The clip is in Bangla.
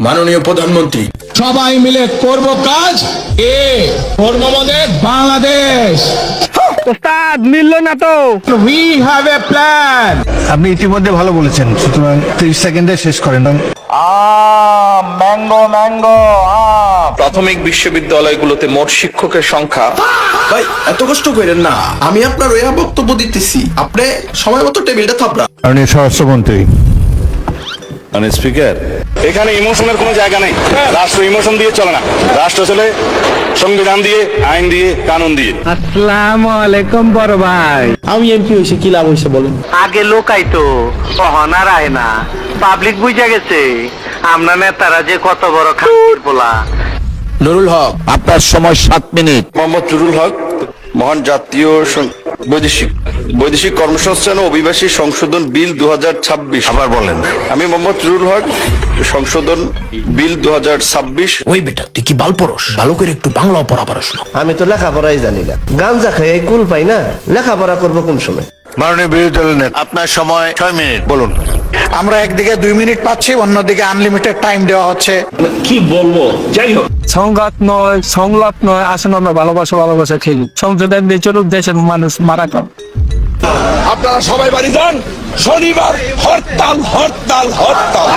মাননীয় প্রধানমন্ত্রী, সবাই মিলে করব কাজ, করব আমাদের বাংলাদেশ। ওস্তাদ মিলল না তো। We have a plan. আপনি ইতিমধ্যে ভালো বলেছেন, সুতরাং 30 সেকেন্ডে শেষ করেন। ম্যাঙ্গো ম্যাঙ্গো প্রাথমিক বিশ্ববিদ্যালয়গুলোতে মোট শিক্ষকের সংখ্যা। ভাই এত কষ্ট করেন না, আমি আপনার ওয়া বক্তব্য দিতেছি, আপনি সময় মতো টেবিলটা থাপড়া। মাননীয় স্বরাষ্ট্রমন্ত্রী। স্পিকার, এখানে ইমোশনের কোনো জায়গা নেই। রাষ্ট্র ইমোশন দিয়ে চলে না, রাষ্ট্র চলে সংবিধান দিয়ে, আইন দিয়ে, কানুন দিয়ে। আসসালামু আলাইকুম বড় ভাই। আমি এমপি হয়েছে কি লাভ হয়েছে বলেন? আগে লোকাইতো অহনার আয় না, পাবলিক বুঝা গেছে আমরা নেতারা যে কত বড় খাতির বলা। নুরুল হক, আপনার সময় 7 মিনিট। মোহাম্মদ নুরুল হক, মহান জাতীয় বৈদেশিক কর্মসংস্থান ও অভিবাসী সংশোধন বিল 2026। আবার বলেন। আমি মোহাম্মদ নুরুল হক, সংশোধন বিল 2026। ওই বেটা তুই কি বাল পড়স? ভালো করে একটু বাংলা পড়া পড়াশোনা। আমি তো লেখাপড়াই জানি না, গাঞ্জা খাই কুল পাই না, লেখাপড়া করবো কোন সময়? মাননীয় বিরোধী দলের নেতা, আপনার সময় 6 মিনিট, বলুন। আমরা একদিকে 2 মিনিট পাচ্ছি, অন্যদিকে আনলিমিটেড টাইম দেওয়া হচ্ছে। কি বলবো, যাই হোক। সংলাপ নয়, আসেন আমরা ভালোবাসা খেলি। সংসদের চলুক, দেশের মানুষ মারা কম। আপনারা সবাই বাড়ি যান, শনিবার হরতাল হরতাল হরতাল।